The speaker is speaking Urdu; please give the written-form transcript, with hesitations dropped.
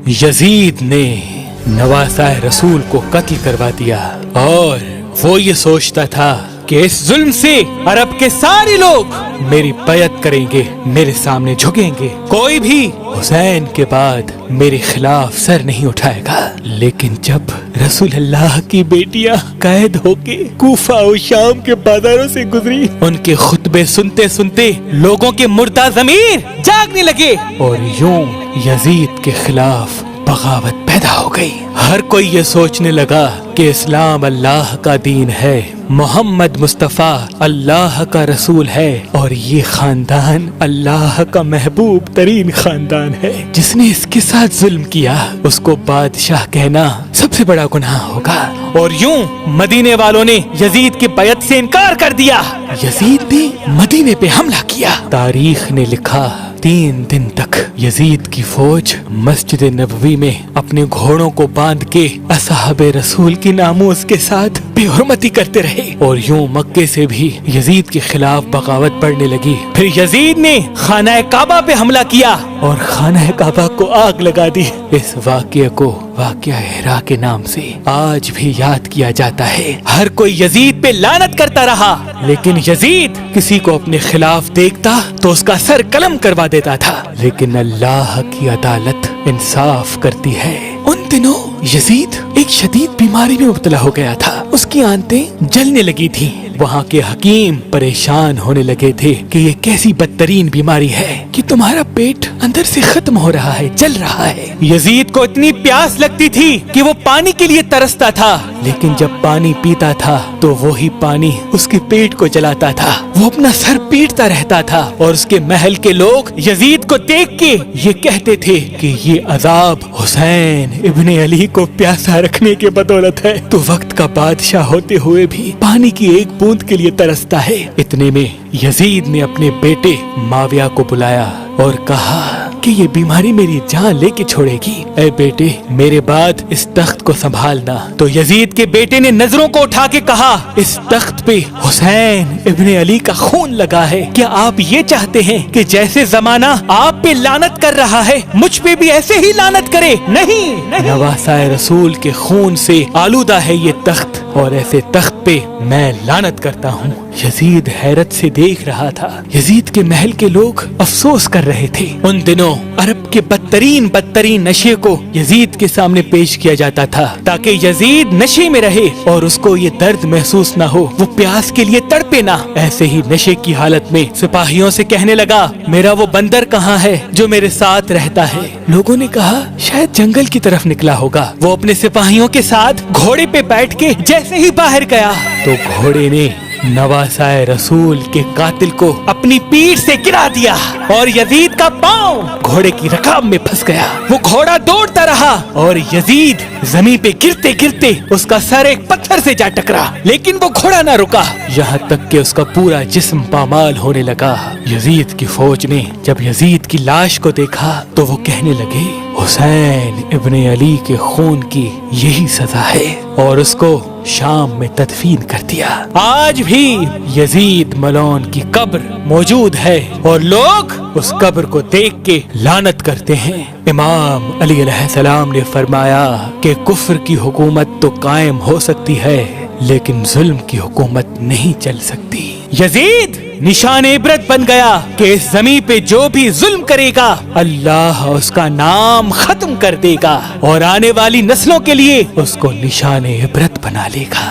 یزید نے نواسائے رسول کو قتل کروا دیا اور وہ یہ سوچتا تھا کہ اس ظلم سے عرب کے سارے لوگ میری بیعت کریں گے، میرے سامنے جھکیں گے، کوئی بھی حسین کے بعد میرے خلاف سر نہیں اٹھائے گا۔ لیکن جب رسول اللہ کی بیٹیاں قید ہو کے کوفہ و شام کے بازاروں سے گزری، ان کے خطبے سنتے سنتے لوگوں کے مردہ ضمیر جاگنے لگے اور یوں یزید کے خلاف بغاوت پیدا ہو گئی۔ ہر کوئی یہ سوچنے لگا کہ اسلام اللہ کا دین ہے، محمد مصطفیٰ اللہ کا رسول ہے اور یہ خاندان اللہ کا محبوب ترین خاندان ہے۔ جس نے اس کے ساتھ ظلم کیا اس کو بادشاہ کہنا سب سے بڑا گناہ ہوگا۔ اور یوں مدینے والوں نے یزید کی بیعت سے انکار کر دیا۔ یزید نے مدینے پہ حملہ کیا۔ تاریخ نے لکھا 3 دن تک یزید کی فوج مسجد نبوی میں اپنے گھوڑوں کو باندھ کے اصحاب رسول کی ناموس کے ساتھ بے حرمتی کرتے رہے اور یوں مکے سے بھی یزید کے خلاف بغاوت بڑھنے لگی۔ پھر یزید نے خانہ کعبہ پہ حملہ کیا اور خانہ کعبہ کو آگ لگا دی۔ اس واقعے کو واقعہ ہرا کے نام سے آج بھی یاد کیا جاتا ہے۔ ہر کوئی یزید پہ لعنت کرتا رہا، لیکن یزید کسی کو اپنے خلاف دیکھتا تو اس کا سر قلم کروا دیتا تھا۔ لیکن اللہ کی عدالت انصاف کرتی ہے۔ ان دنوں یزید ایک شدید بیماری میں مبتلا ہو گیا تھا، اس کی آنتیں جلنے لگی تھی۔ وہاں کے حکیم پریشان ہونے لگے تھے کہ یہ کیسی بدترین بیماری ہے کہ تمہارا پیٹ اندر سے ختم ہو رہا ہے، جل رہا ہے۔ یزید کو اتنی پیاس لگتی تھی کہ وہ پانی کے لیے ترستا تھا، لیکن جب پانی پیتا تھا تو وہی پانی اس کے پیٹ کو جلاتا تھا۔ وہ اپنا سر پیٹتا رہتا تھا اور اس کے محل کے لوگ یزید کو دیکھ کے یہ کہتے تھے کہ یہ عذاب حسین ابن علی کو پیاسا رکھنے کے بدولت ہے، تو وقت کا بادشاہ ہوتے ہوئے بھی پانی کی ایک بوند کے لیے ترستا ہے۔ اتنے میں یزید نے اپنے بیٹے معاویہ کو بلایا اور کہا کہ یہ بیماری میری جان لے کے چھوڑے گی، اے بیٹے میرے بعد اس تخت کو سنبھالنا۔ تو یزید کے بیٹے نے نظروں کو اٹھا کے کہا، اس تخت پہ حسین ابن علی کا خون لگا ہے، کیا آپ یہ چاہتے ہیں کہ جیسے زمانہ آپ پہ لعنت کر رہا ہے مجھ پہ بھی ایسے ہی لعنت کرے؟ نہیں۔ نواسائے رسول کے خون سے آلودہ ہے یہ تخت اور ایسے تخت پہ میں لعنت کرتا ہوں۔ یزید حیرت سے دیکھ رہا تھا۔ یزید کے محل کے لوگ افسوس کر رہے تھے۔ ان دنوں عرب کے بدترین نشے کو یزید کے سامنے پیش کیا جاتا تھا تاکہ یزید نشے میں رہے اور اس کو یہ درد محسوس نہ ہو، وہ پیاس کے لیے تڑپے نہ۔ ایسے ہی نشے کی حالت میں سپاہیوں سے کہنے لگا، میرا وہ بندر کہاں ہے جو میرے ساتھ رہتا ہے؟ لوگوں نے کہا شاید جنگل کی طرف نکلا ہوگا۔ وہ اپنے سپاہیوں کے ساتھ گھوڑے پہ بیٹھ کے جیسے ہی باہر گیا تو گھوڑے نے نواسائے رسول کے قاتل کو اپنی پیٹھ سے گرا دیا اور یزید کا پاؤں گھوڑے کی رکاب میں پھنس گیا۔ وہ گھوڑا دوڑتا رہا اور یزید زمین پہ گرتے گرتے اس کا سر ایک پتھر سے جا ٹکرا، لیکن وہ گھوڑا نہ رکا یہاں تک کہ اس کا پورا جسم پامال ہونے لگا۔ یزید کی فوج نے جب یزید کی لاش کو دیکھا تو وہ کہنے لگے، حسین ابن علی کے خون کی یہی سزا ہے، اور اس کو شام میں تدفین کر دیا۔ آج بھی یزید ملعون کی قبر موجود ہے اور لوگ اس قبر کو دیکھ کے لعنت کرتے ہیں۔ امام علی علیہ السلام نے فرمایا کہ کفر کی حکومت تو قائم ہو سکتی ہے لیکن ظلم کی حکومت نہیں چل سکتی۔ یزید نشان عبرت بن گیا کہ اس زمین پہ جو بھی ظلم کرے گا اللہ اس کا نام ختم کر دے گا اور آنے والی نسلوں کے لیے اس کو نشان عبرت بنا لے گا۔